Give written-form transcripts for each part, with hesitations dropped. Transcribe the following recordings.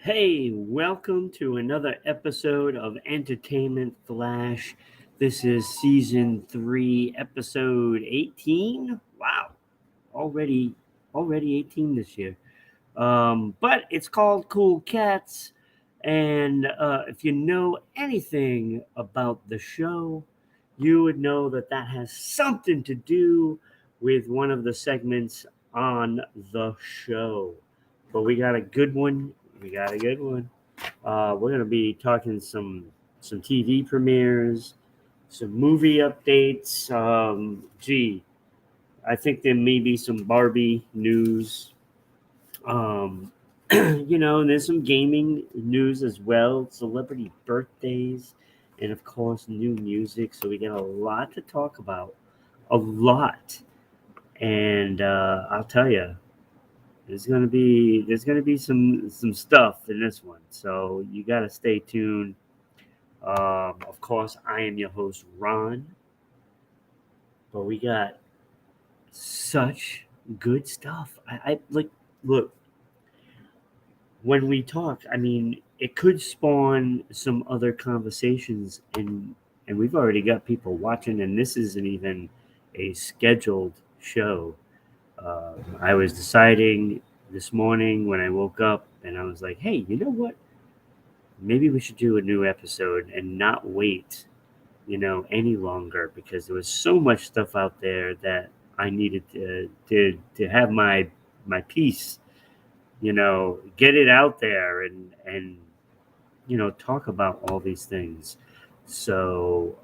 Hey, welcome to another episode of Entertainment Flash. This is season 3, episode 18. Wow, already already 18 this year. But it's called Cool Cats. And if you know anything about the show, you would know that that has something to do with one of the segments on the show. But we got a good one. We got a good one. We're gonna be talking some TV premieres, some movie updates. I think there may be some Barbie news. Um, and there's some gaming news as well, celebrity birthdays, and of course, new music. So we got a lot to talk about, a lot. And I'll tell you, there's gonna be some stuff in this one. So you got to stay tuned. Of course, I am your host, Ron, but we got such good stuff. I like look when we talk. I mean, it could spawn some other conversations, and we've already got people watching, and this isn't even a scheduled show. I was deciding this morning when I woke up, and I was like, hey, you know what? Maybe we should do a new episode and not wait, any longer because there was so much stuff out there that I needed to have my piece, get it out there and talk about all these things. So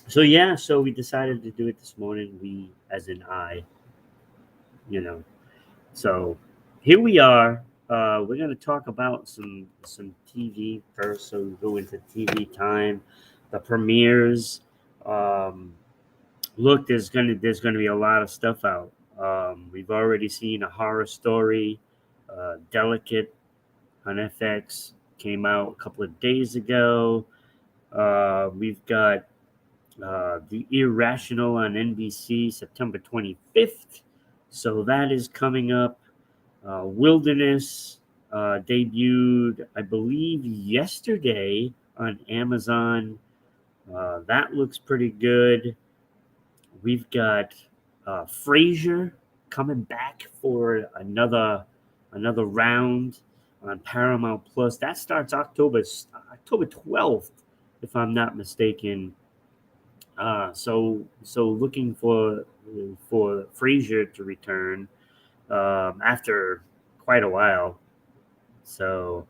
so we decided to do it this morning. We, as in I, you know. So here we are. We're gonna talk about some TV first. So we go into TV time, the premieres. Um, Look, there's gonna be a lot of stuff out. We've already seen a horror story, Delicate on FX came out a couple of days ago. We've got The Irrational on NBC September 25th. So that is coming up. Wilderness debuted, I believe, yesterday on Amazon. That looks pretty good. We've got Frasier coming back for another round on Paramount Plus. That starts October 12th, if I'm not mistaken. So looking for Frasier to return after quite a while. So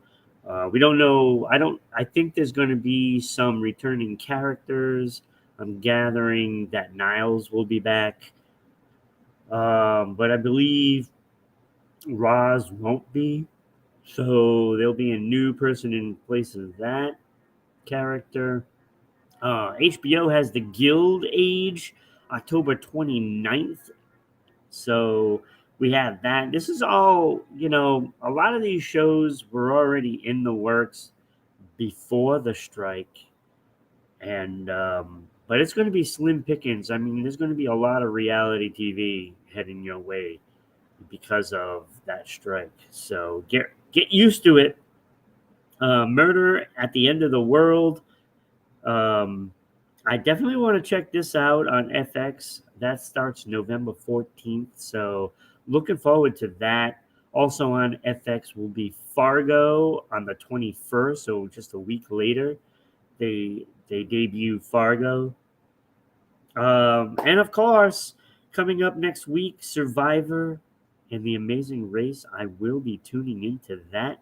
we don't know. I think there's going to be some returning characters. I'm gathering that Niles will be back, but I believe Roz won't be. So there'll be a new person in place of that character. HBO has The Guild Age, October 29th. So we have that. This is all, a lot of these shows were already in the works before the strike. And, but it's going to be slim pickings. I mean, there's going to be a lot of reality TV heading your way because of that strike. So get used to it. Murder at the End of the World. Um, I definitely want to check this out on FX. That starts November 14th. So looking forward to that. Also on FX will be Fargo on the 21st. So just a week later, they debut Fargo. And of course, coming up next week, Survivor and The Amazing Race. I will be tuning into that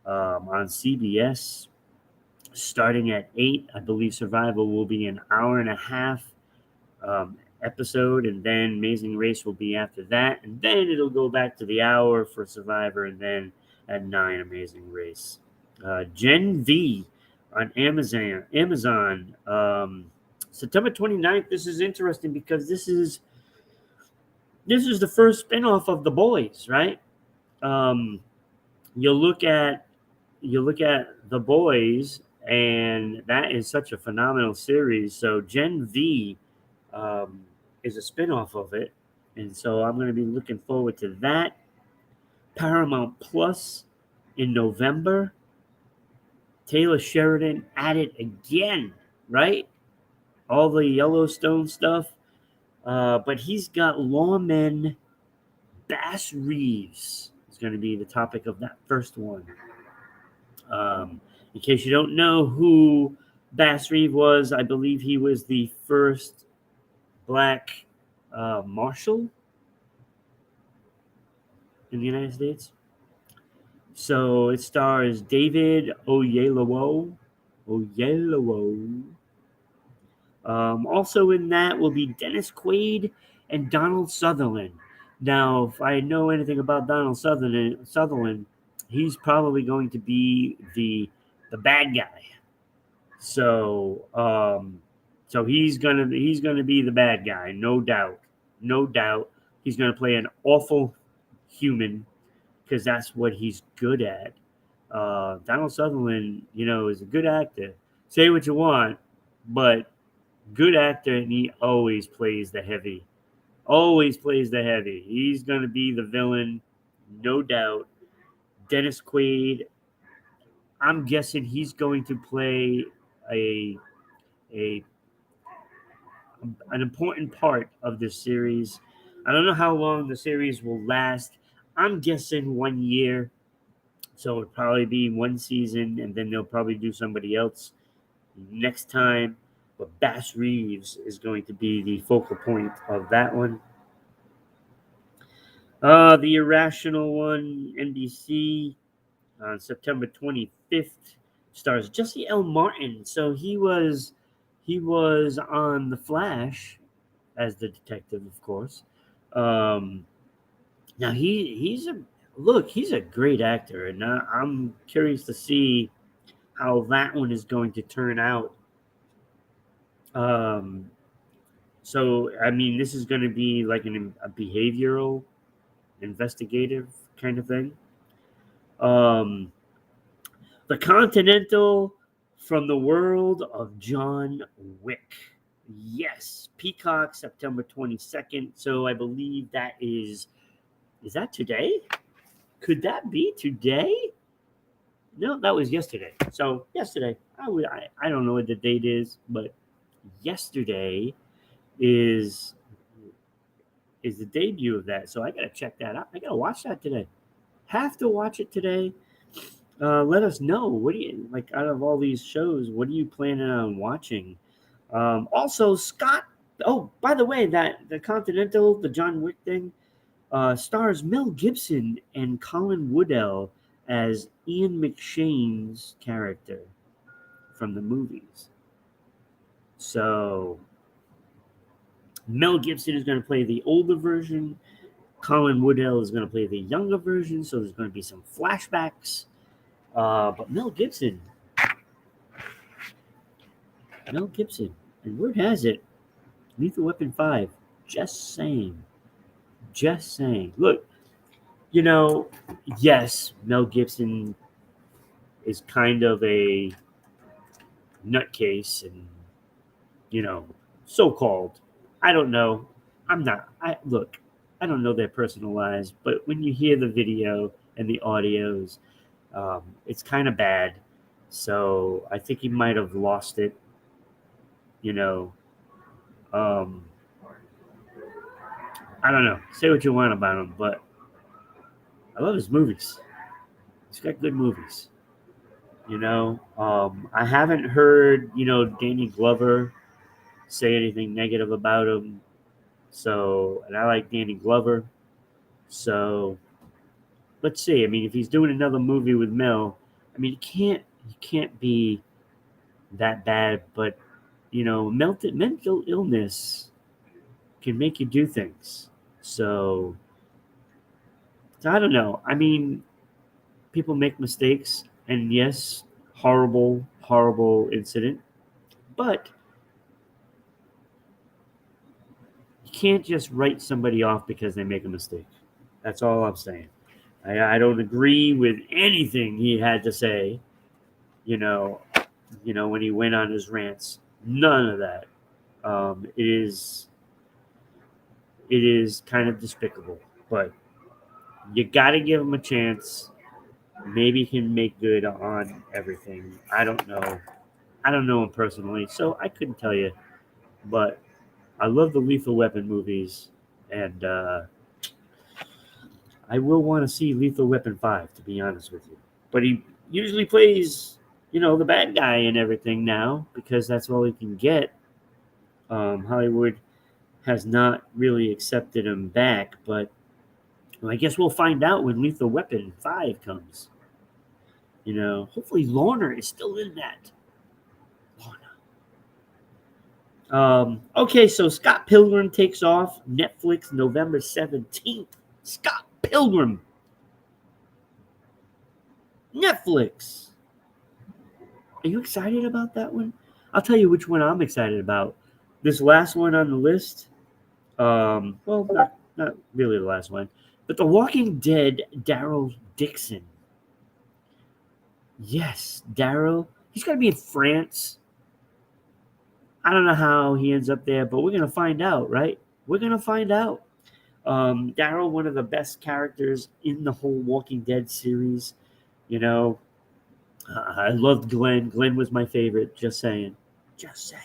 on CBS starting at 8. I believe Survival will be an hour and a half episode, and then Amazing Race will be after that, and then it'll go back to the hour for Survivor, and then at 9, Amazing Race. Gen V on Amazon, September 29th. This is interesting because this is the first spinoff of The Boys, right? Um, you look at The Boys, and that is such a phenomenal series. So Gen V um, is a spinoff of it, and so I'm going to be looking forward to that. Paramount Plus. in November. Taylor Sheridan at it again, right? All the Yellowstone stuff. But he's got lawman Bass Reeves is going to be the topic of that first one. In case you don't know who Bass Reeves was, I believe he was the first black marshal in the United States. So it stars David Oyelowo. Also in that will be Dennis Quaid and Donald Sutherland. Now, if I know anything about Donald Sutherland, he's probably going to be the bad guy. So he's gonna be the bad guy, no doubt, no doubt. He's gonna play an awful human because that's what he's good at. Donald Sutherland, is a good actor. Say what you want, but good actor, and he always plays the heavy. Always plays the heavy. He's going to be the villain, no doubt. Dennis Quaid, I'm guessing he's going to play a a an important part of this series. I don't know how long the series will last. I'm guessing 1 year. So it'll probably be one season, and then they'll probably do somebody else next time. But Bass Reeves is going to be the focal point of that one. The Irrational one, NBC, on September 25th, stars Jesse L. Martin. So he was on The Flash as the detective, of course. Now he's a great actor, and I'm curious to see how that one is going to turn out. So I mean, this is going to be like a behavioral, investigative kind of thing. The Continental from the world of John Wick. Yes, Peacock, September 22nd. So I believe that is that today? Could that be today? No, that was yesterday. So yesterday, I don't know what the date is, but yesterday is the debut of that. So I gotta check that out. I gotta watch that today. Have to watch it today. Let us know. What do you like out of all these shows? What are you planning on watching? Also, Scott. Oh, by the way, that the Continental, the John Wick thing, stars Mel Gibson and Colin Woodell as Ian McShane's character from the movies. So Mel Gibson is going to play the older version. Colin Woodell is going to play the younger version. So there's going to be some flashbacks. But Mel Gibson, and word has it, Lethal Weapon 5. Just saying. Look, yes, Mel Gibson is kind of a nutcase and, so-called. I don't know. I don't know their personal lives, but when you hear the video and the audios, it's kind of bad. So I think he might have lost it, I don't know. Say what you want about him, but I love his movies. He's got good movies. I haven't heard, Danny Glover say anything negative about him. So, and I like Danny Glover. So, let's see. I mean, if he's doing another movie with Mel, I mean, he can't be that bad. But mental illness can make you do things. So I don't know. I mean, people make mistakes, and yes, horrible, horrible incident. But you can't just write somebody off because they make a mistake. That's all I'm saying. I don't agree with anything he had to say, when he went on his rants. None of that. It is kind of despicable, but you got to give him a chance. maybe he can make good on everything. I don't know. I don't know him personally, so I couldn't tell you. But I love the Lethal Weapon movies, and I will want to see Lethal Weapon 5, to be honest with you. But he usually plays, the bad guy and everything now because that's all he can get. Hollywood has not really accepted him back, but I guess we'll find out when Lethal Weapon 5 comes. Hopefully Lorna is still in that. Lorna. Okay, so Scott Pilgrim takes off. Netflix, November 17th. Scott Pilgrim. Netflix. Are you excited about that one? I'll tell you which one I'm excited about. This last one on the list. Well, not really the last one, but The Walking Dead. Daryl Dixon. Yes, Daryl. He's got to be in France. I don't know how he ends up there, but we're gonna find out, right? We're gonna find out. Daryl, one of the best characters in the whole Walking Dead series. You know, I loved Glenn. Glenn was my favorite. Just saying. Just saying.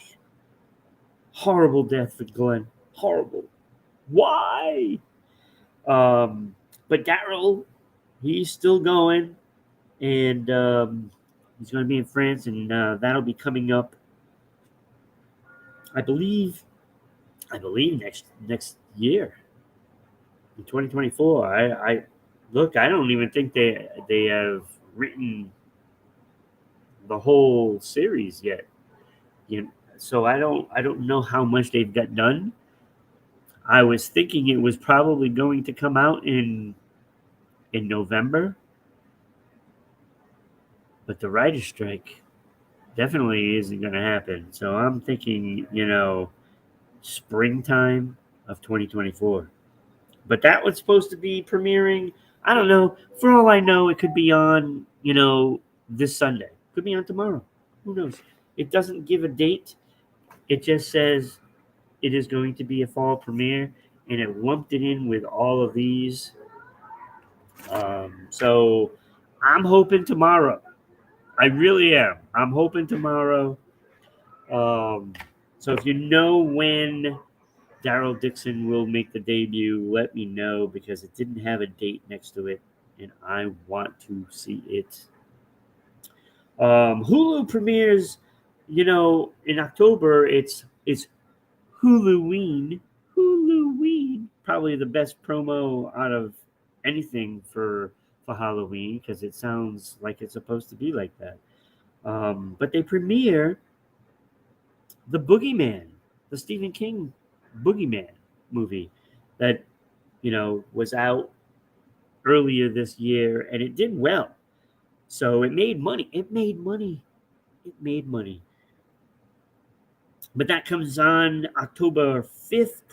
Horrible death for Glenn. Horrible. Why? But Daryl, he's still going, and he's going to be in France, and that'll be coming up. I believe next year, in 2024. I look. I don't even think they have written the whole series yet. So I don't know how much they've got done. I was thinking it was probably going to come out in November, but the writer's strike definitely isn't going to happen. So I'm thinking, springtime of 2024. But that was supposed to be premiering. I don't know. For all I know, it could be on, this Sunday. Could be on tomorrow. Who knows? It doesn't give a date. It just says it is going to be a fall premiere, and it lumped it in with all of these. So I'm hoping tomorrow. I really am. I'm hoping tomorrow. Um, so if you know when Daryl Dixon will make the debut, let me know because it didn't have a date next to it, and I want to see it. Hulu premieres, in October. It's Huluween. Huluween, probably the best promo out of anything for Halloween because it sounds like it's supposed to be like that. But they premiere the Boogeyman, the Stephen King Boogeyman movie that was out earlier this year, and it did well. So it made money. It made money. It made money. But that comes on October 5th.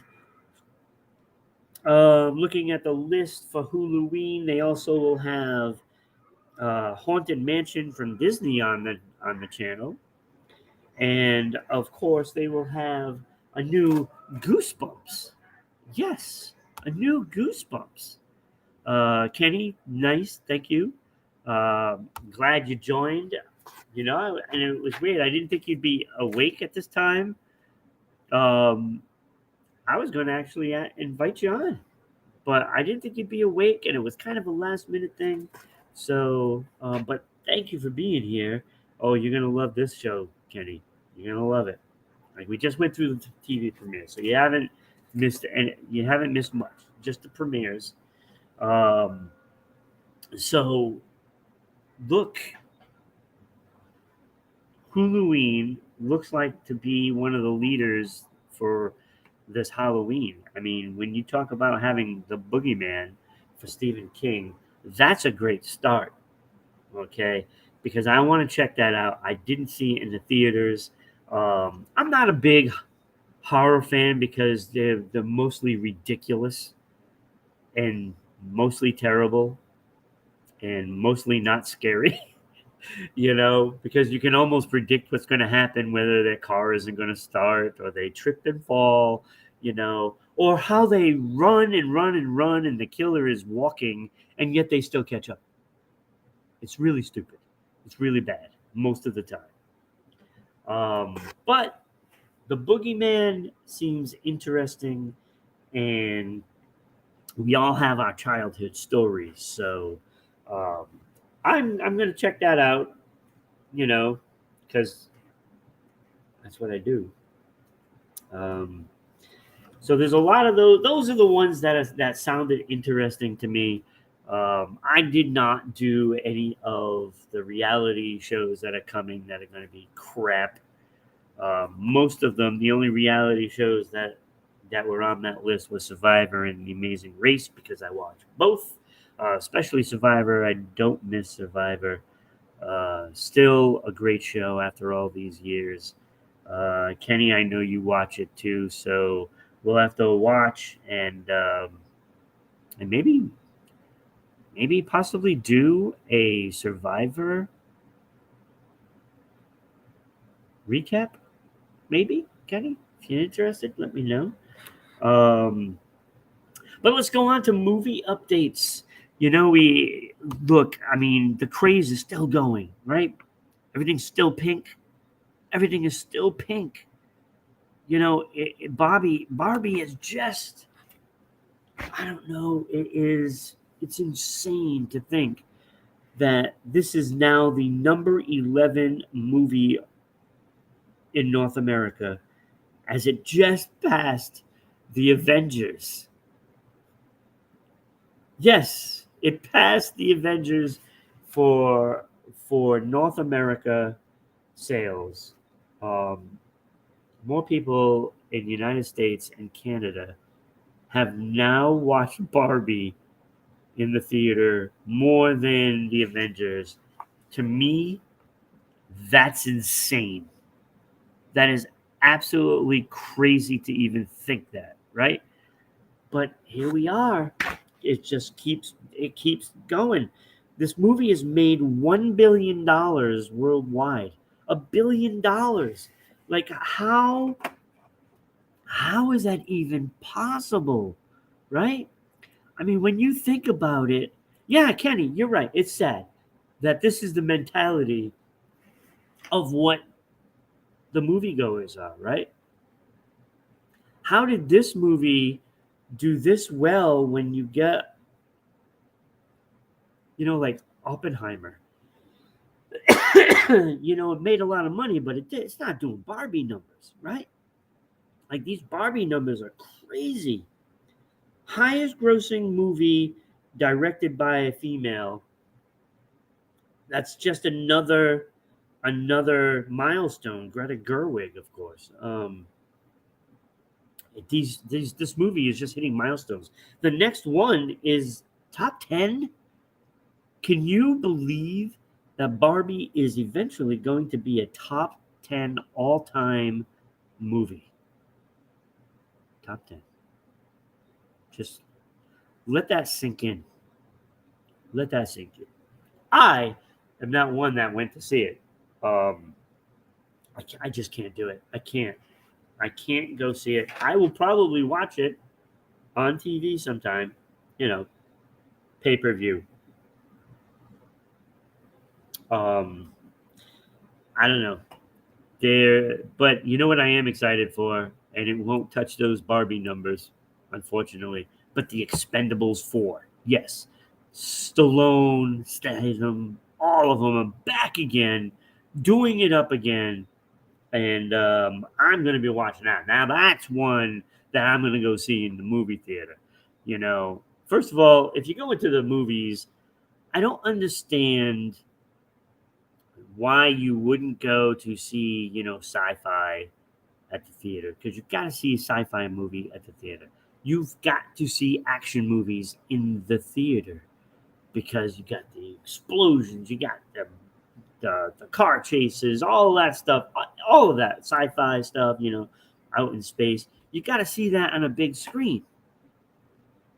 Looking at the list for Huluween, they also will have Haunted Mansion from Disney on the channel, and of course they will have a new Goosebumps. Yes, a new Goosebumps. Kenny, nice, thank you. Glad you joined. And it was weird. I didn't think you'd be awake at this time. I was going to actually invite you on, but I didn't think you'd be awake, and it was kind of a last minute thing. So, but thank you for being here. Oh, you're gonna love this show, Kenny. You're gonna love it. Like we just went through the TV premiere, so you haven't missed much. Just the premieres. So look, Huluween looks like to be one of the leaders for this Halloween. I mean, when you talk about having the Boogeyman for Stephen King, that's a great start. Okay, because I want to check that out. I didn't see it in the theaters. I'm not a big horror fan because they're mostly ridiculous and mostly terrible and mostly not scary. Because you can almost predict what's going to happen, whether their car isn't going to start or they trip and fall, or how they run and run and run and the killer is walking and yet they still catch up. It's really stupid. It's really bad most of the time. But the boogeyman seems interesting, and we all have our childhood stories. So um, I'm gonna check that out. You know, because that's what I do. Um, so there's a lot of those. Those are the ones that sounded interesting to me. I did not do any of the reality shows that are coming that are going to be crap. Most of them, the only reality shows that were on that list was Survivor and The Amazing Race because I watch both, especially Survivor. I don't miss Survivor. Still a great show after all these years. Kenny, I know you watch it too, so we'll have to watch and maybe possibly do a Survivor recap. Maybe Kenny, if you're interested, let me know. Um, but let's go on to movie updates. We look. I mean, the craze is still going, right? Everything's still pink. Everything is still pink. Barbie is just, I don't know, it's insane to think that this is now the number 11 movie in North America as it just passed the Avengers. Yes, it passed the Avengers for North America sales. Um, More people in the United States and Canada have now watched Barbie in the theater more than the Avengers. To me, that's insane. That is absolutely crazy to even think that, right? But here we are. It keeps going. This movie has made $1 billion worldwide. $1 billion. Like how is that even possible? Right? I mean, when you think about it, yeah, Kenny, you're right. It's sad that this is the mentality of what the moviegoers are, right? How did this movie do this well when you get, like Oppenheimer? It made a lot of money, but it's not doing Barbie numbers, right? Like these Barbie numbers are crazy. Highest grossing movie directed by a female. That's just another milestone. Greta Gerwig, of course. This movie is just hitting milestones. The next one is top 10. Can you believe that Barbie is eventually going to be a top 10 all-time movie? Top 10. Just let that sink in. Let that sink in. I am not one that went to see it. Um, I just can't do it. I can't. I can't go see it. I will probably watch it on TV sometime, you know, pay per view. Um, I don't know. But you know what I am excited for, and it won't touch those Barbie numbers, unfortunately. But the Expendables 4, yes, Stallone, Statham, all of them are back again, doing it up again, and I'm going to be watching that. Now that's one that I'm going to go see in the movie theater. First of all, if you go into the movies, I don't understand why you wouldn't go to see, sci-fi at the theater, because you've got to see a sci-fi movie at the theater. You've got to see action movies in the theater because you got the explosions, you got the car chases, all of that stuff, all of that sci-fi stuff, out in space. You got to see that on a big screen.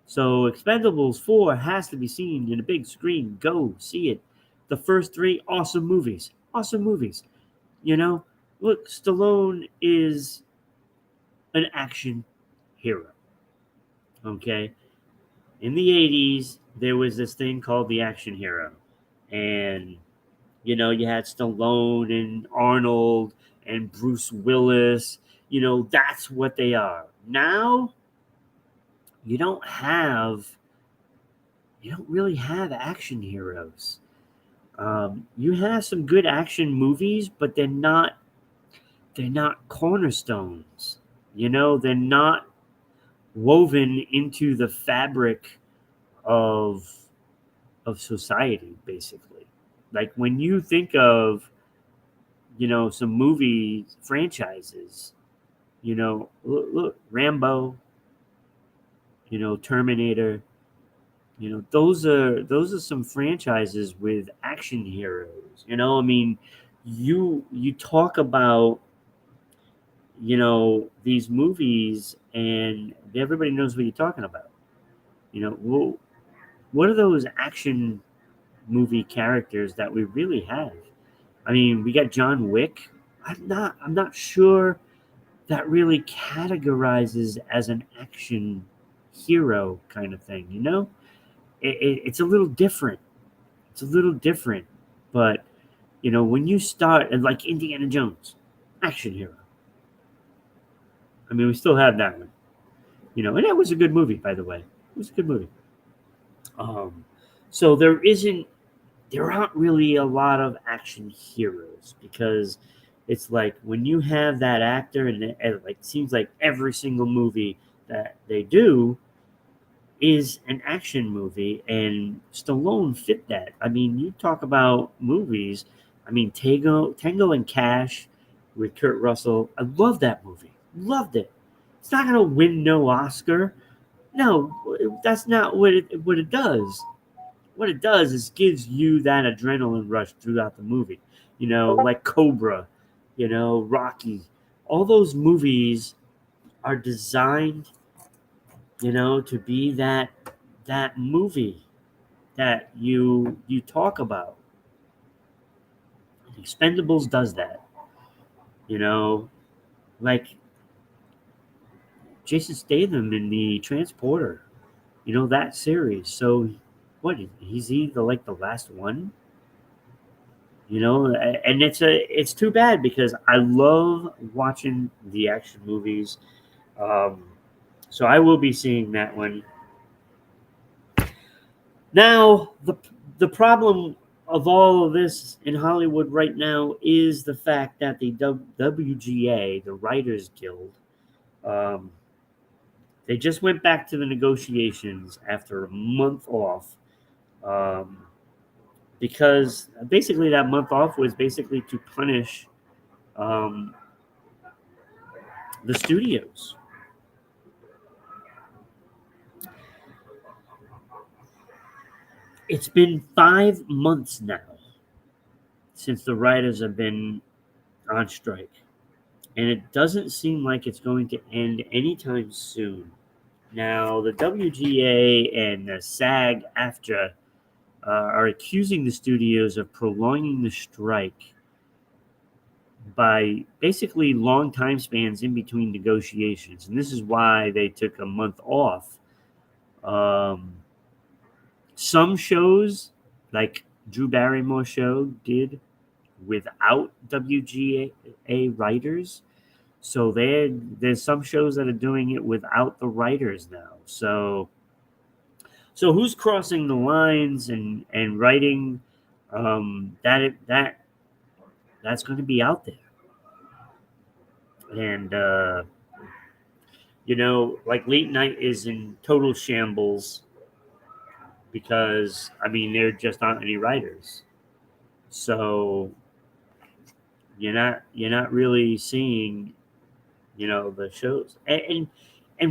So Expendables 4 has to be seen in a big screen. Go see it. The first three, awesome movies. Awesome movies. Look, Stallone is an action hero. Okay? In the 80s, there was this thing called the action hero. and you had Stallone and Arnold and Bruce Willis. That's what they are. Now you don't have you don't really have action heroes. You have some good action movies, but they're not cornerstones. They're not woven into the fabric of society, basically. Like when you think of some movie franchises, look Rambo, Terminator. Those are some franchises with action heroes. I mean, you talk about these movies, and everybody knows what you're talking about. Well, what are those action movie characters that we really have? I mean, we got John Wick. I'm not sure that really categorizes as an action hero kind of thing. It's a little different. It's a little different, but when you start and like Indiana Jones, action hero. I mean, we still have that one. And that was a good movie, by the way. It was a good movie. Um, so there aren't really a lot of action heroes because it's like when you have that actor, and it like seems like every single movie that they do is an action movie, and Stallone fit that. I mean, you talk about movies. I mean, Tango and Cash with Kurt Russell. I love that movie. Loved it. It's not gonna win no Oscar. No, that's not what it does. What it does is gives you that adrenaline rush throughout the movie. Like Cobra, Rocky. All those movies are designed, to be that movie that you talk about. Expendables does that. You know, like Jason Statham in the Transporter. That series. So what? He's either like the last one. And it's too bad because I love watching the action movies. Um, so I will be seeing that one. Now, the problem of all of this in Hollywood right now is the fact that the WGA, the Writers Guild, um, they just went back to the negotiations after a month off, um, because basically that month off was basically to punish um, the studios. It's been 5 months now since the writers have been on strike, and it doesn't seem like it's going to end anytime soon. Now, the WGA and the SAG AFTRA are accusing the studios of prolonging the strike by basically long time spans in between negotiations, and this is why they took a month off. Um, some shows, like Drew Barrymore's show, did without WGA writers. So there's some shows that are doing it without the writers now. So who's crossing the lines and writing that's going to be out there. And like late night is in total shambles because I mean there just aren't any writers. So you're not really seeing the shows, and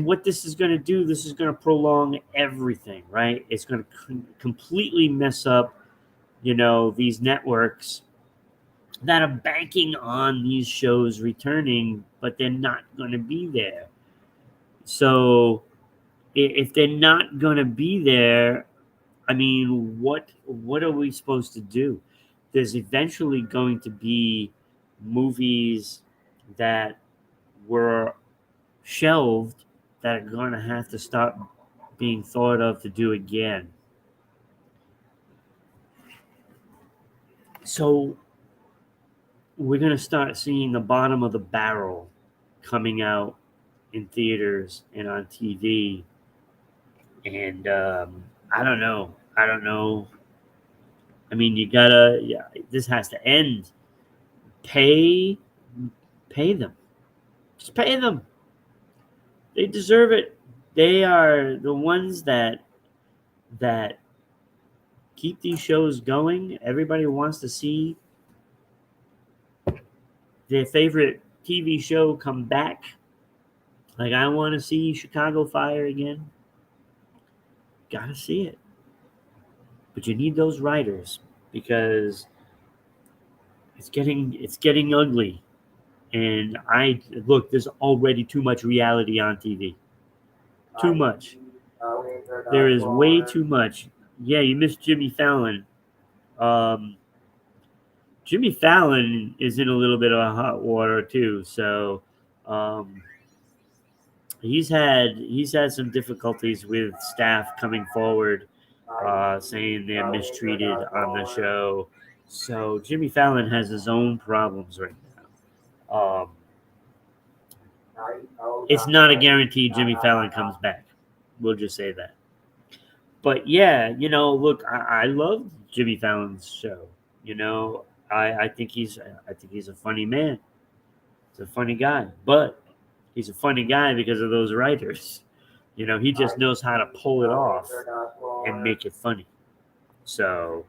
what this is going to do, this is going to prolong everything, right? It's going to completely mess up these networks that are banking on these shows returning, but they're not going to be there. So if they're not going to be there, I mean, what are we supposed to do? There's eventually going to be movies that were shelved that are going to have to start being thought of to do again. So we're going to start seeing the bottom of the barrel coming out in theaters and on TV. And I don't know. I don't know. I mean, yeah, this has to end. Pay, pay them. Just pay them. They deserve it. They are the ones that keep these shows going. Everybody wants to see their favorite TV show come back. Like, I want to see Chicago Fire again. Gotta see it. But you need those writers because it's getting ugly. And there's already too much reality on TV. Too much. There is way too much. Yeah, you missed Jimmy Fallon. Um, Jimmy Fallon is in a little bit of hot water too. So um, he's had some difficulties with staff coming forward, saying they're mistreated on the show. So Jimmy Fallon has his own problems right now. It's not a guarantee Jimmy Fallon comes back. We'll just say that. But yeah, look, I love Jimmy Fallon's show. You know, I think he's a funny man. He's a funny guy, but he's a funny guy because of those writers. He just knows how to pull it off and make it funny. So,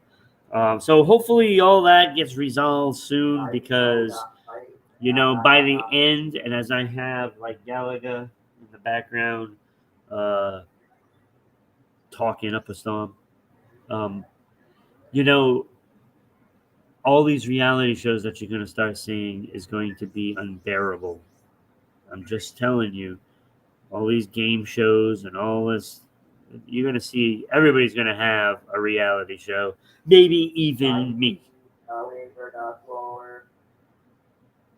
so hopefully all that gets resolved soon because by the end, and as I have like Gallagher in the background, uh, talking up a storm, um, you know, all these reality shows that you're going to start seeing is going to be unbearable. I'm just telling you, all these game shows and all this, you're going to see everybody's going to have a reality show, maybe even me.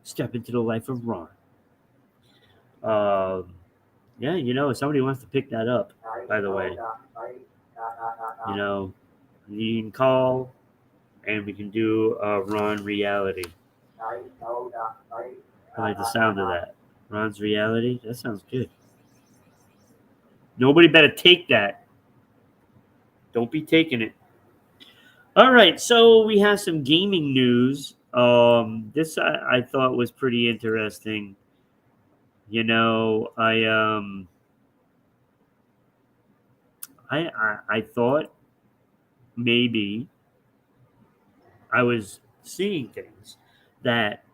Step into the life of Ron. Yeah, if somebody wants to pick that up, by the way, you can call and we can do a Ron reality. I like the sound of that. Ron's reality. That sounds good. Nobody better take that. Don't be taking it. All right, so we have some gaming news. This I thought was pretty interesting. I thought maybe I was seeing things that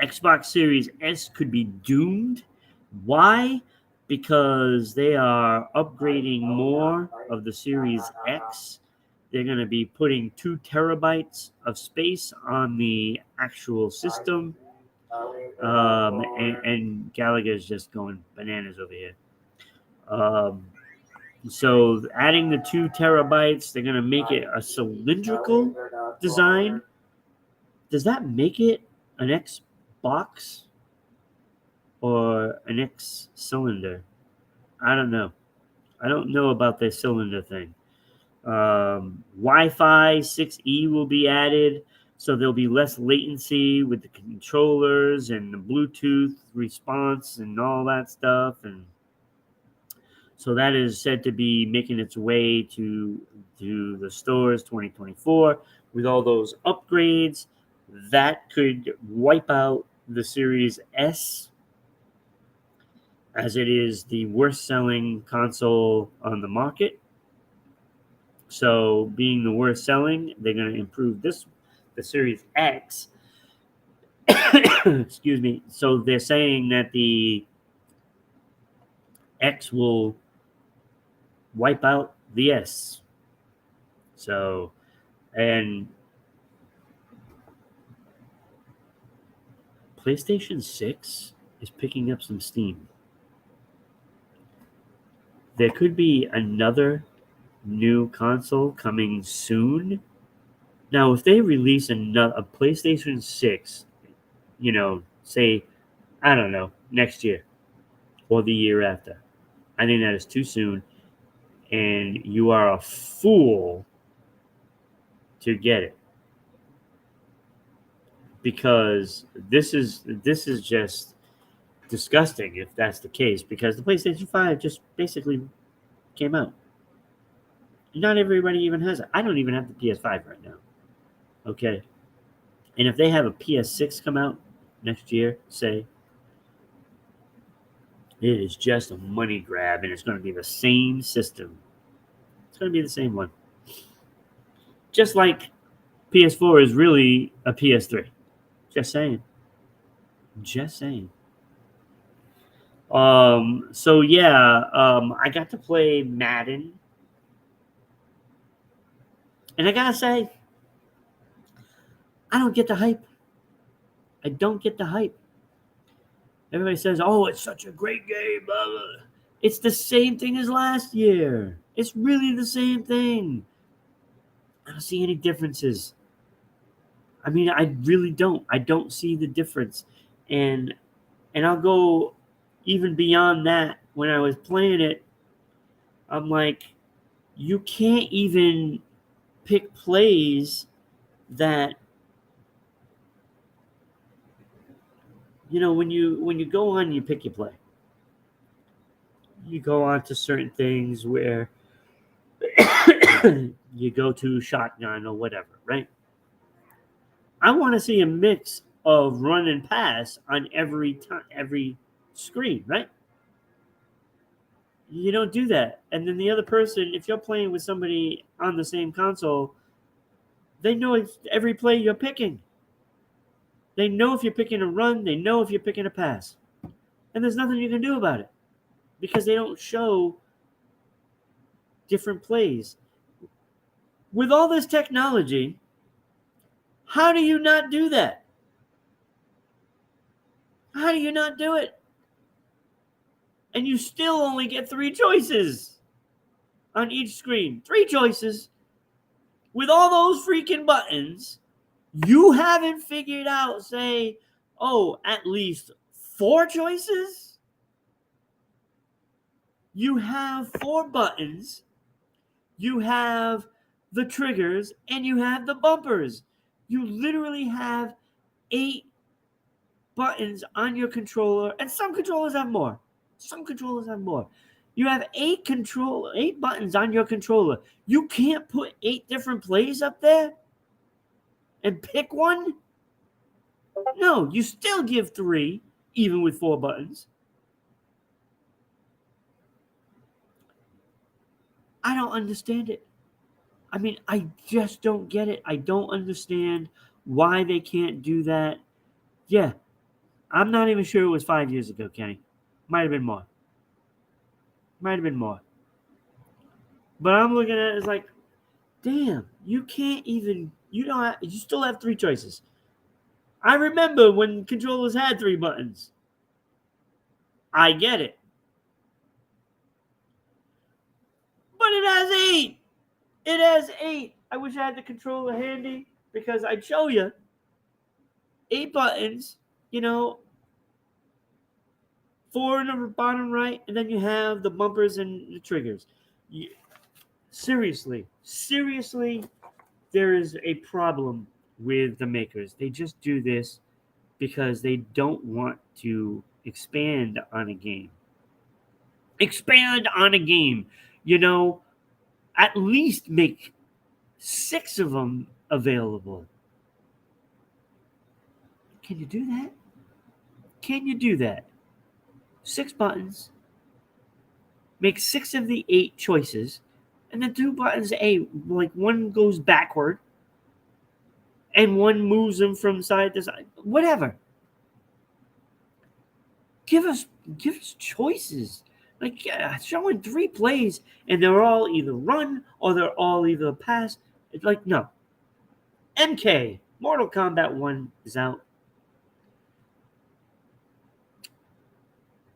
Xbox Series S could be doomed. Why? Because they are upgrading more of the Series X. They're going to be putting 2 terabytes of space on the actual system. And Gallagher's just going bananas over here. So adding the 2 terabytes, they're going to make it a cylindrical design. Does that make it an Xbox or an X cylinder? I don't know. I don't know about the cylinder thing. Wi-Fi 6E will be added, so there'll be less latency with the controllers and the Bluetooth response and all that stuff. And so that is said to be making its way to the stores 2024 with all those upgrades. That could wipe out the Series S, as it is the worst selling console on the market. So being the worst selling, they're going to improve the Series X. Excuse me. So they're saying that the X will wipe out the S. So, and PlayStation 6 is picking up some steam. There could be another new console coming soon. Now, if they release a PlayStation 6, say, I don't know, next year or the year after, I think that is too soon. And you are a fool to get it. because this is just disgusting if that's the case, because the PlayStation 5 just basically came out. Not everybody even has it. I don't even have the PS5 right now. Okay. And if they have a PS6 come out next year, say, it is just a money grab, and it's going to be the same system. It's going to be the same one. Just like PS4 is really a PS3. Just saying. Just saying. So yeah, I got to play Madden. And I gotta say, I don't get the hype. I don't get the hype. Everybody says, oh, it's such a great game. Blah, blah. It's the same thing as last year. It's really the same thing. I don't see any differences. I mean, I really don't. I don't see the difference. And I'll go even beyond that. When I was playing it, I'm like, you can't even pick plays that, you know, when you go on, you pick your play. You go on to certain things where you go to shotgun or whatever, right? I want to see a mix of run and pass on every screen, right? You don't do that. And then the other person, if you're playing with somebody on the same console, they know every play you're picking. They know if you're picking a run, they know if you're picking a pass. And there's nothing you can do about it because they don't show different plays. With all this technology, how do you not do that? How do you not do it? And you still only get 3 choices on each screen. 3 choices. With all those freaking buttons, you haven't figured out, say, at least 4 choices? You have 4 buttons. You have the triggers, and you have the bumpers. You literally have 8 buttons on your controller, and some controllers have more. You have 8 buttons on your controller. You can't put 8 different plays up there and pick one? No, you still give 3, even with 4 buttons. I don't understand it. I mean, I just don't get it. I don't understand why they can't do that. Yeah, I'm not even sure it was 5 years ago, Kenny. Might have been more. But I'm looking at it as like, damn, you can't even, you still have 3 choices. I remember when controllers had 3 buttons. I get it. But it has 8. It has 8. I wish I had the controller handy because I'd show you. 8 buttons, 4 in the bottom right, and then you have the bumpers and the triggers. Seriously, there is a problem with the makers. They just do this because they don't want to expand on a game. At least make 6 of them available. Can you do that? 6 buttons. Make 6 of the 8 choices. And then 2 buttons, like one goes backward. And one moves them from side to side. Whatever. Give us choices. Like showing 3 plays and they're all either run or they're all either pass. It's like, no. MK, Mortal Kombat 1 is out.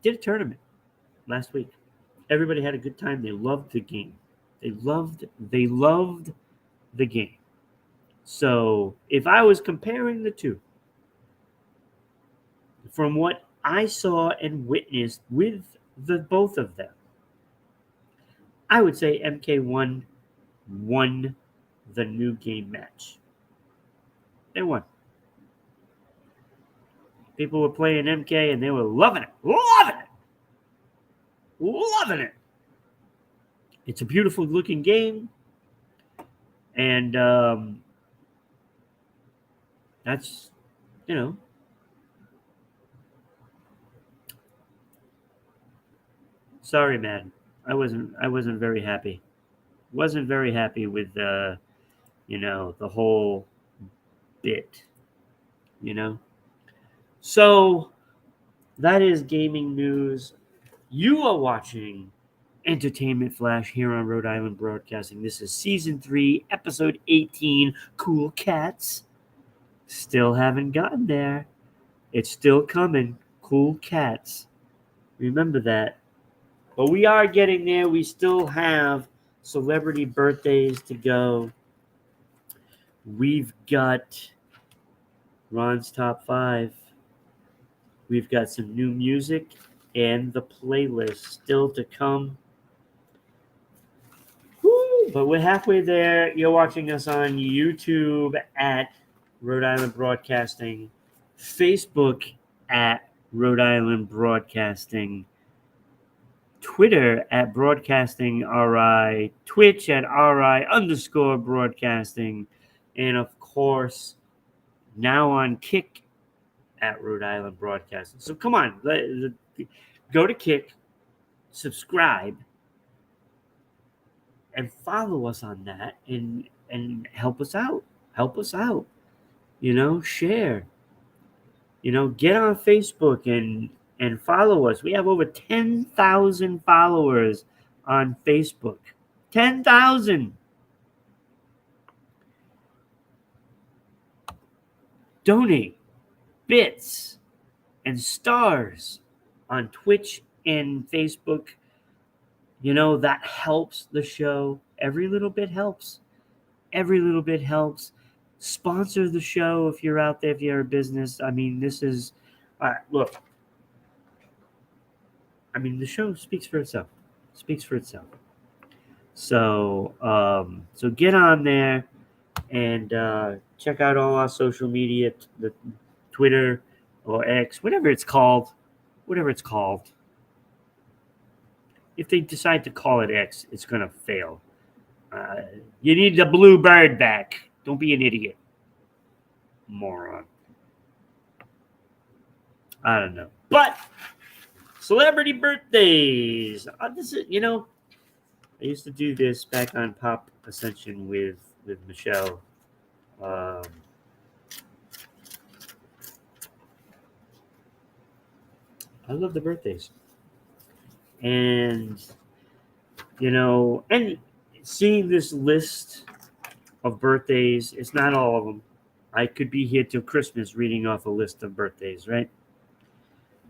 Did a tournament last week. Everybody had a good time. They loved the game. They loved the game. So if I was comparing the two, from what I saw and witnessed with the both of them, I would say MK1 won the new game match. They won. People were playing MK and they were loving it. Loving it. Loving it. It's a beautiful looking game. And that's, you know, sorry, man. I wasn't very happy. Wasn't very happy with the whole bit, you know. So that is gaming news. You are watching Entertainment Flash here on Rhode Island Broadcasting. This is season 3, episode 18, Cool Cats. Still haven't gotten there. It's still coming. Cool Cats. Remember that. But we are getting there. We still have celebrity birthdays to go. We've got Ron's Top 5. We've got some new music and the playlist still to come. Woo! But we're halfway there. You're watching us on YouTube at Rhode Island Broadcasting, Facebook at Rhode Island Broadcasting, Twitter at Broadcasting RI, Twitch at RI_broadcasting, and of course, now on Kick at Rhode Island Broadcasting. So come on, go to Kick, subscribe, and follow us on that, and help us out. Help us out. Share. Get on Facebook and follow us. We have over 10,000 followers on Facebook. 10,000. Donate bits and stars on Twitch and Facebook. That helps the show. Every little bit helps. Every little bit helps. Sponsor the show if you're out there, if you're a business. I mean, this is, look. I mean, the show speaks for itself. Speaks for itself. So, so get on there and check out all our social media, the Twitter or X, whatever it's called. Whatever it's called. If they decide to call it X, it's going to fail. You need the blue bird back. Don't be an idiot. Moron. I don't know. But celebrity birthdays. This is, I used to do this back on Pop Ascension with Michelle. I love the birthdays. And, and seeing this list of birthdays, it's not all of them. I could be here till Christmas reading off a list of birthdays, right?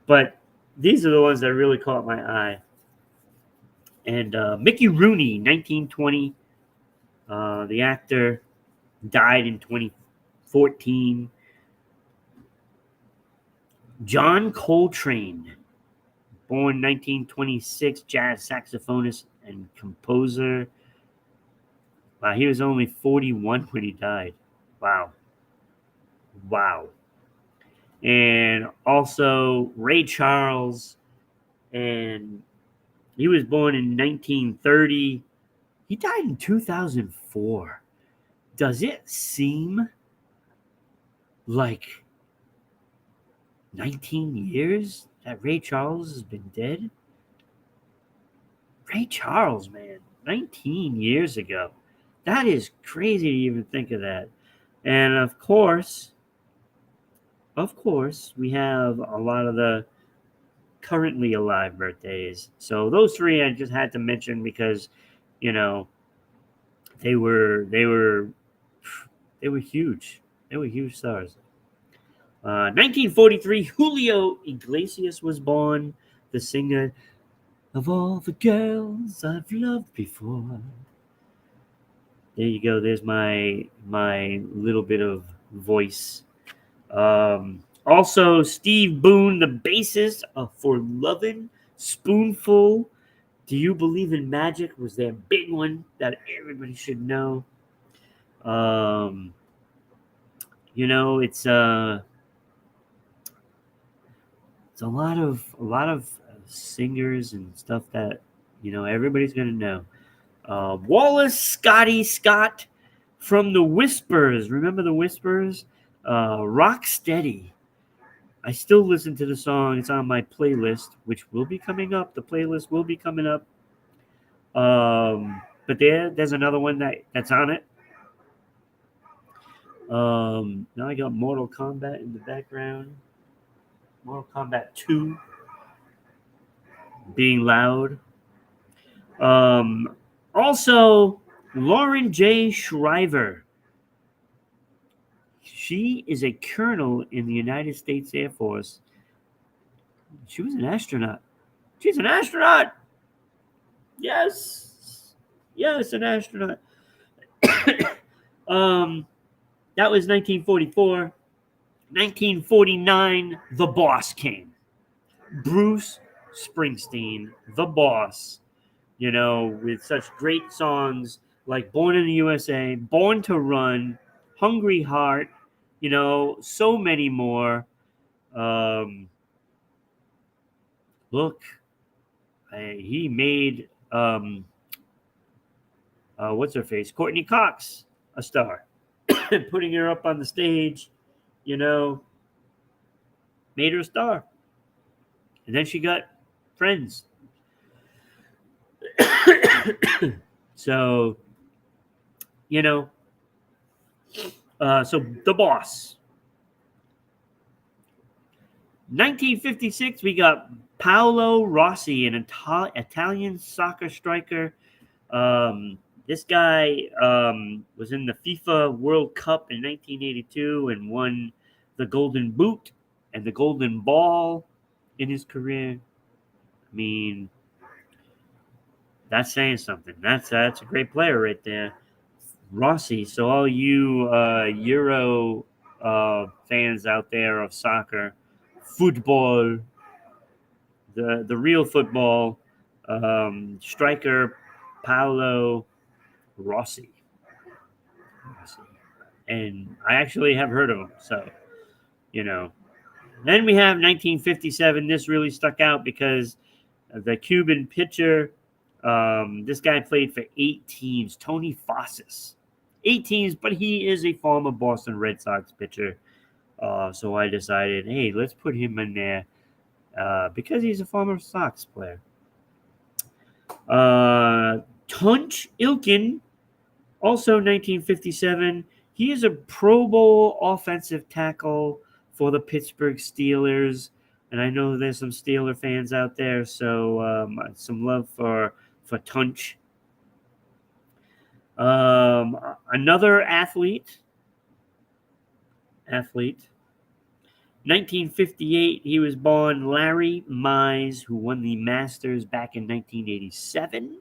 But these are the ones that really caught my eye. And Mickey Rooney, 1920, the actor, died in 2014. John Coltrane, born 1926, jazz saxophonist and composer. Wow, he was only 41 when he died. Wow. And also Ray Charles, and he was born in 1930. He died in 2004. Does it seem like 19 years that Ray Charles has been dead? Ray Charles, man, 19 years ago. That is crazy to even think of that. And of course, we have a lot of the currently alive birthdays. So those three I just had to mention because, they were huge. They were huge stars. 1943, Julio Iglesias was born, the singer of all the girls I've loved before. There you go. There's my little bit of voice. Also, Steve Boone, the bassist for Lovin', Spoonful, Do You Believe in Magic was their big one that everybody should know. It's it's a lot of singers and stuff that everybody's gonna know. Wallace Scotty Scott from the Whispers. Remember the Whispers? Rock Steady. I still listen to the song. It's on my playlist, which will be coming up. The playlist will be coming up. But there's another one that's on it. Now I got Mortal Kombat in the background. Mortal Kombat 2 being loud. Also, Lauren J. Shriver. She is a colonel in the United States Air Force. She was an astronaut. She's an astronaut. Yes, an astronaut. That was 1944. 1949, The Boss came. Bruce Springsteen, The Boss, with such great songs like Born in the USA, Born to Run, Hungry Heart, so many more. Look, he made, what's her face? Courtney Cox a star. Putting her up on the stage, made her a star. And then she got friends. So, so The Boss. 1956, we got Paolo Rossi, an Italian soccer striker. This guy was in the FIFA World Cup in 1982 and won the Golden Boot and the Golden Ball in his career. I mean, that's saying something. That's a great player right there, Rossi. So all you Euro fans out there of soccer, football, the real football, striker Paolo Rossi. And I actually have heard of him. So, Then we have 1957. This really stuck out because the Cuban pitcher, this guy played for 8 teams. Tony Fossis. 8 teams, but he is a former Boston Red Sox pitcher. So I decided, hey, let's put him in there because he's a former Sox player. Tunch Ilkin, also 1957. He is a Pro Bowl offensive tackle for the Pittsburgh Steelers. And I know there's some Steeler fans out there, so some love for Tunch. Another athlete. 1958, he was born Larry Mize, who won the Masters back in 1987.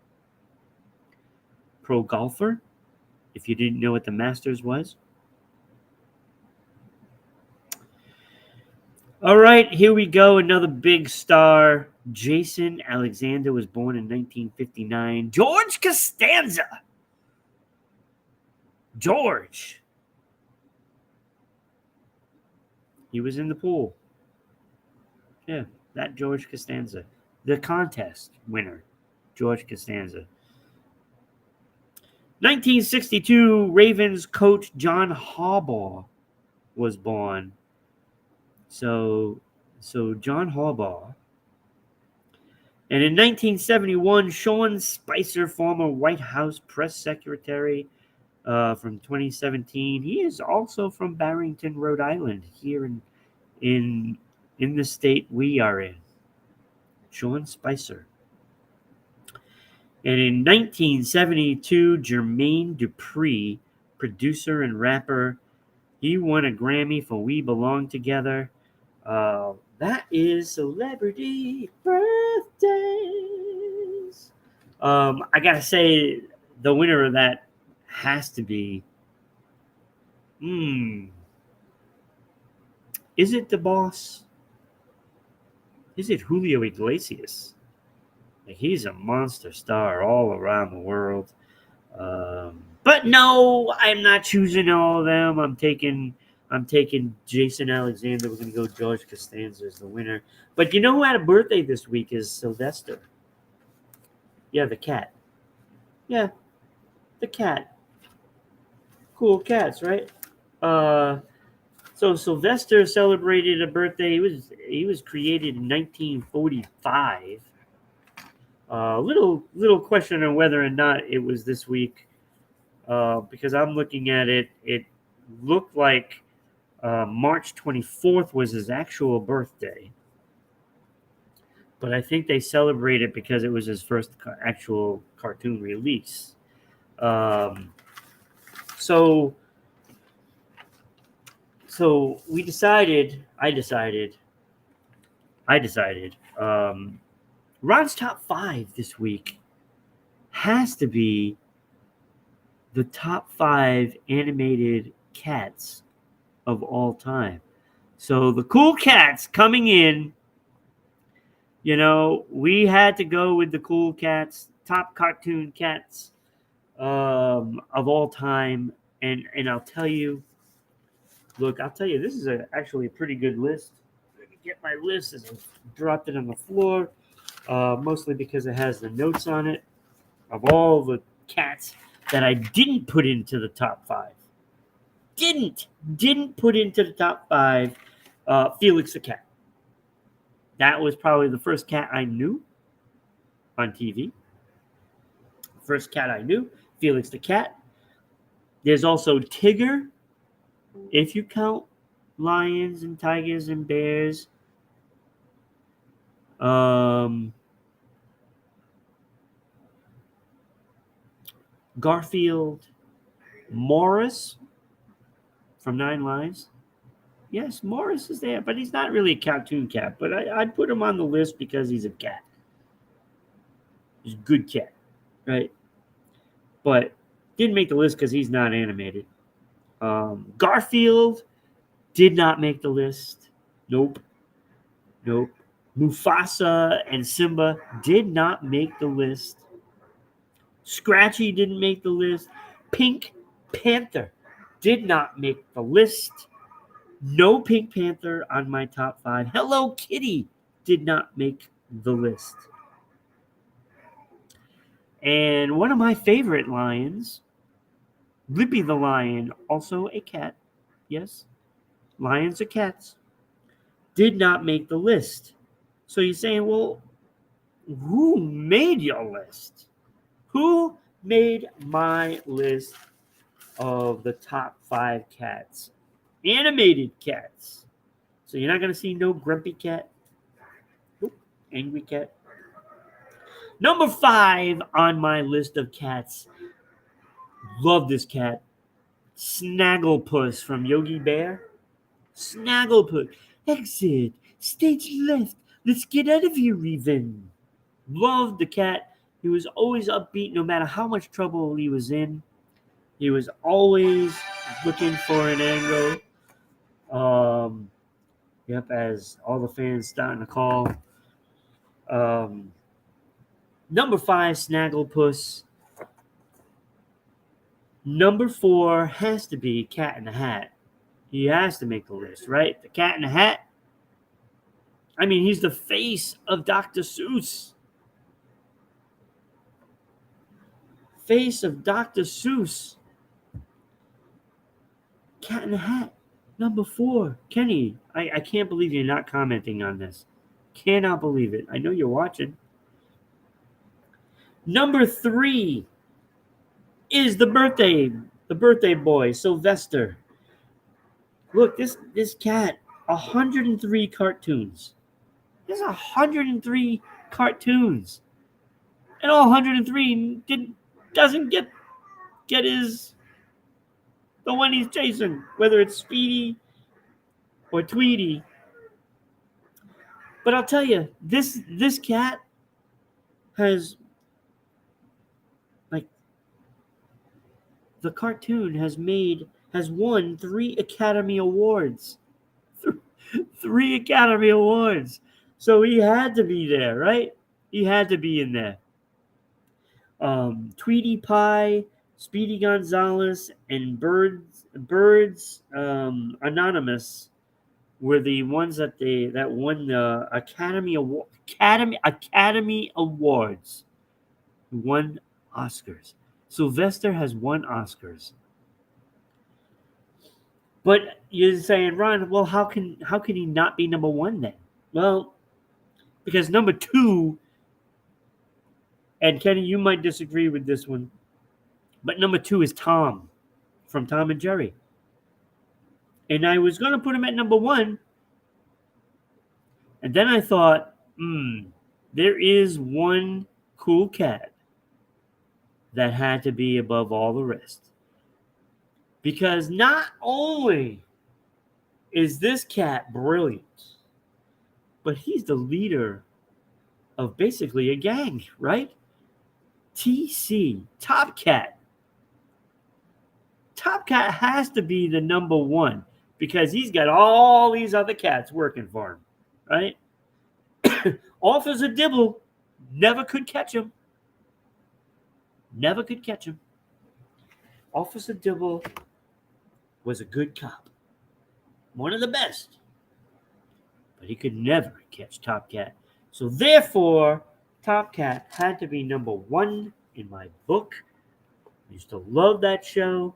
Pro golfer, if you didn't know what the Masters was. All right, here we go. Another big star. Jason Alexander was born in 1959. George Costanza. George. He was in the pool. Yeah, that George Costanza. The contest winner, George Costanza. 1962, Ravens coach John Harbaugh was born. So John Harbaugh. And in 1971, Sean Spicer, former White House press secretary from 2017. He is also from Barrington, Rhode Island, here in the state we are in. Sean Spicer. And in 1972, Jermaine Dupri, producer and rapper, he won a Grammy for We Belong Together. That is Celebrity Birthdays. I gotta say, the winner of that has to be. Is it The Boss? Is it Julio Iglesias? He's a monster star all around the world. But no, I'm not choosing all of them. I'm taking I'm taking Jason Alexander. We're going to go George Costanza as the winner. But you know who had a birthday this week is Sylvester. Yeah, the cat. Yeah, the cat. Cool cats, right? So Sylvester celebrated a birthday. He was created in 1945. Little question on whether or not it was this week, because I'm looking at it. It looked like March 24th was his actual birthday, but I think they celebrated because it was his first actual cartoon release. Um, so we decided. I decided. Ron's top 5 this week has to be the top 5 animated cats of all time. So the cool cats coming in, we had to go with the cool cats, top cartoon cats of all time. And I'll tell you, this is actually a pretty good list. Let me get my list as I dropped it on the floor, mostly because it has the notes on it of all the cats that I didn't put into the top 5. Didn't put into the top 5 Felix the cat. That was probably the first cat I knew on TV. First cat I knew, Felix the cat. There's also Tigger, if you count lions and tigers and bears. Garfield, Morris from 9 Lives. Yes, Morris is there, but he's not really a cartoon cat. But I'd put him on the list because he's a cat. He's a good cat, right? But didn't make the list because he's not animated. Garfield did not make the list. Nope. Mufasa and Simba did not make the list. Scratchy didn't make the list. Pink Panther did not make the list. No Pink Panther on my top 5. Hello Kitty did not make the list. And one of my favorite lions, Lippy the lion, also a cat. Yes, lions are cats. Did not make the list. So you're saying, well, who made your list? Who made my list of the top 5 cats? Animated cats. So you're not going to see no grumpy cat. Nope. Angry cat. Number 5 on my list of cats. Love this cat. Snagglepuss from Yogi Bear. Snagglepuss. Exit. Stage left. Let's get out of here, Raven. Love the cat. He was always upbeat no matter how much trouble he was in. He was always looking for an angle. As all the fans starting to call. Number 5, Snagglepuss. Number 4 has to be Cat in the Hat. He has to make the list, right? The Cat in the Hat. I mean, he's the face of Dr. Seuss. Face of Dr. Seuss. Cat in the Hat. Number 4. Kenny, I can't believe you're not commenting on this. Cannot believe it. I know you're watching. Number 3 is the birthday boy, Sylvester. Look, this cat, 103 cartoons. There's 103 cartoons. And all 103 doesn't get the one he's chasing, whether it's Speedy or Tweety. But I'll tell you, this cat has, like, the cartoon has won 3 Academy Awards. 3 Academy Awards. So he had to be there, right? He had to be in there. Tweety Pie, Speedy Gonzales, and Birds Anonymous were the ones that won the Academy Awards, won Oscars. Sylvester has won Oscars. But you're saying, Ron, well, how can he not be number one then? Well, because number two, and Kenny, you might disagree with this one, but number two is Tom from Tom and Jerry. And I was going to put him at number one, and then I thought, there is one cool cat that had to be above all the rest. Because not only is this cat brilliant, but he's the leader of basically a gang, right? TC, Top Cat. Top Cat has to be the number one because he's got all these other cats working for him, right? Officer Dibble never could catch him. Never could catch him. Officer Dibble was a good cop. One of the best. But he could never catch Top Cat. So therefore, Top Cat had to be number one in my book. I used to love that show.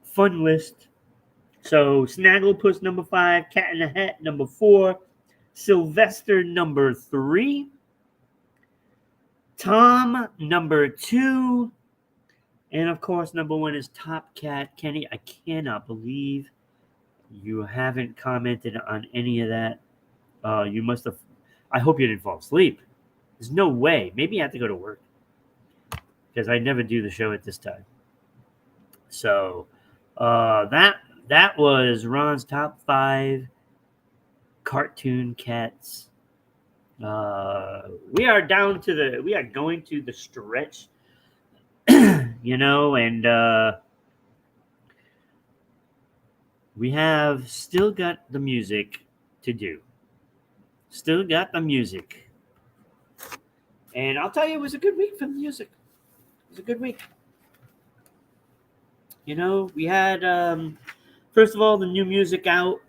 Fun list. So Snagglepuss number 5, Cat in the Hat number 4, Sylvester number 3, Tom number 2, and of course number 1 is Top Cat. Kenny, I cannot believe you haven't commented on any of that. You must have. I hope you didn't fall asleep. There's no way. Maybe you have to go to work because I never do the show at this time. So that was Ron's top 5 cartoon cats. We are going to the stretch, and we have still got the music to do. Still got the music. And I'll tell you, it was a good week for the music. It was a good week. We had, first of all, the new music out.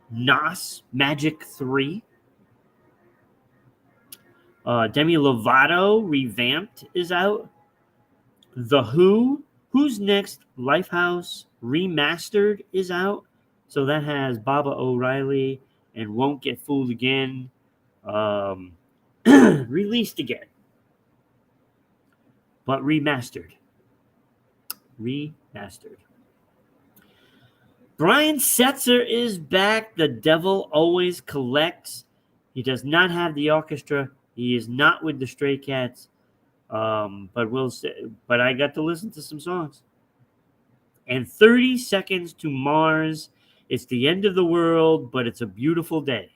Nas, Magic 3. Demi Lovato, Revamped, is out. The Who's Next, Lifehouse, Remastered, is out. So that has Baba O'Reilly and Won't Get Fooled Again. Released again. But remastered. Brian Setzer is back. The Devil Always Collects. He does not have the orchestra. He is not with the Stray Cats. But I got to listen to some songs. And 30 Seconds to Mars. It's the end of the world, but it's a beautiful day.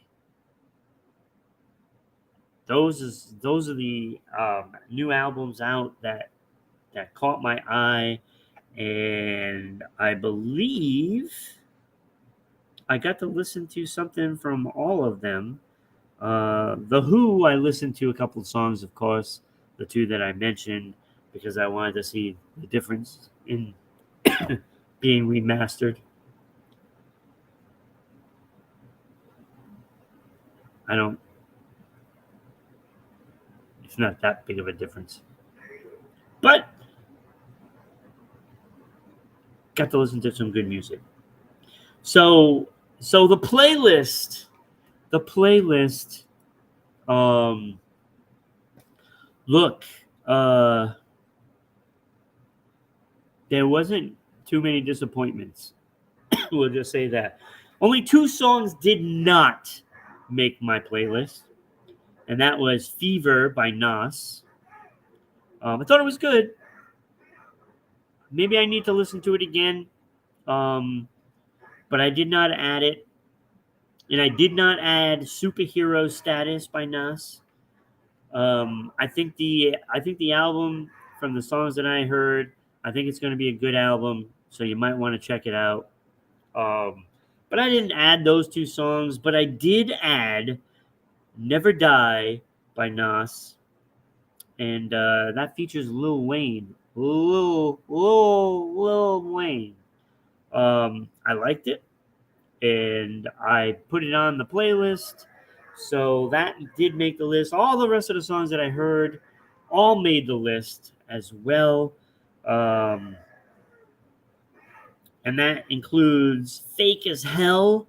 Those are the new albums out that caught my eye, and I believe I got to listen to something from all of them. The Who, I listened to a couple of songs, of course, the 2 that I mentioned, because I wanted to see the difference in being remastered. It's not that big of a difference. But got to listen to some good music. So the playlist, look, there wasn't too many disappointments. We'll just say that. Only 2 songs did not make my playlist, and that was Fever by Nas. I thought it was good. Maybe I need to listen to it again, but I did not add it. And I did not add Superhero Status by Nas. I think the album, from the songs that I heard, I think it's going to be a good album, so you might want to check it out. But I didn't add those 2 songs, but I did add Never Die by Nas and that features Lil Wayne. Lil Wayne. I liked it, and I put it on the playlist. So that did make the list. All the rest of the songs that I heard all made the list as well. Um, and that includes Fake as Hell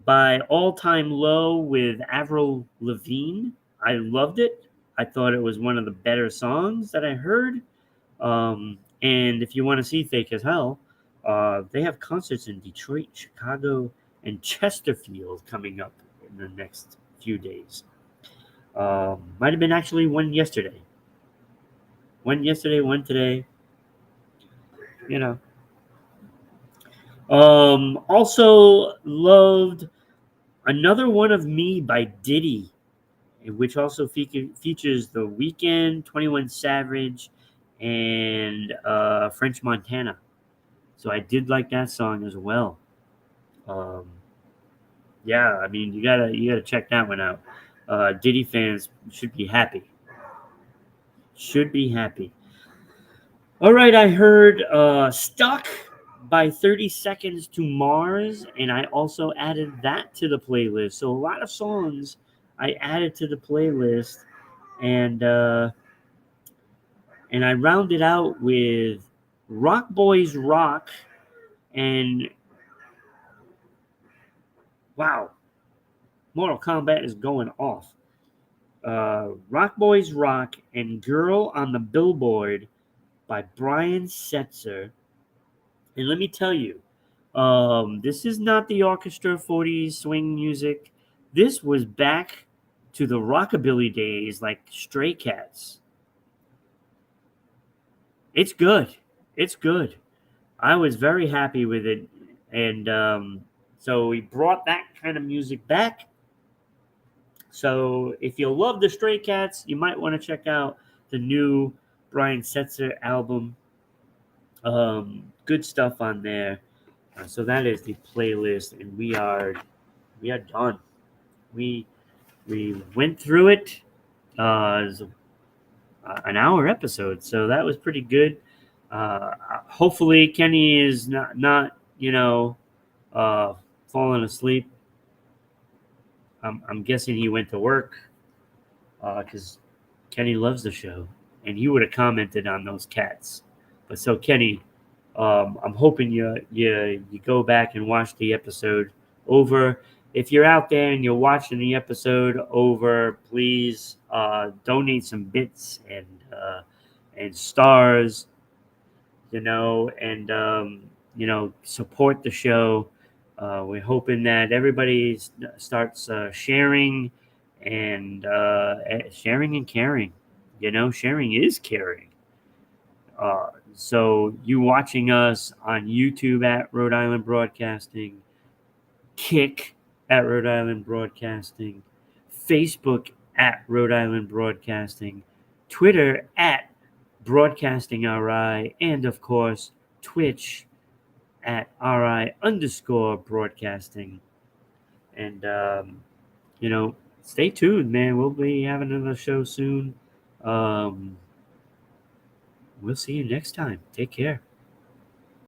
by All Time Low with Avril Lavigne. I loved it. I thought it was one of the better songs that I heard. And if you want to see Fake as Hell, they have concerts in Detroit, Chicago, and Chesterfield coming up in the next few days. Might have been actually one yesterday. One yesterday, one today. You know. Also loved Another One of Me by Diddy, which also features The Weeknd, 21 Savage, and French Montana. So I did like that song as well. Um, yeah, I mean you gotta check that one out. Diddy fans should be happy. Should be happy. All right, I heard "Stuck" by 30 Seconds to Mars, and I also added that to the playlist. So a lot of songs I added to the playlist, and I rounded out with Rock Boys Rock, and wow, Mortal Kombat is going off. Rock Boys Rock and Girl on the Billboard by Brian Setzer. And let me tell you, this is not the Orchestra 40s swing music. This was back to the rockabilly days like Stray Cats. It's good. It's good. I was very happy with it. And so we brought that kind of music back. So if you love the Stray Cats, you might want to check out the new Brian Setzer album. Good stuff on there. So that is the playlist, and we are done. We we went through it. It was an hour episode, so that was pretty good. Hopefully, Kenny is not uh, falling asleep. I'm guessing he went to work because Kenny loves the show, and he would have commented on those cats. But so Kenny, I'm hoping you go back and watch the episode over. If you're out there and you're watching the episode over, please donate some bits and stars, and support the show. We're hoping that everybody starts sharing and caring. Sharing is caring. So you watching us on YouTube at Rhode Island Broadcasting, Kick at Rhode Island Broadcasting, Facebook at Rhode Island Broadcasting, Twitter at Broadcasting RI, and of course, Twitch at RI_broadcasting. And, stay tuned, man. We'll be having another show soon. We'll see you next time. Take care.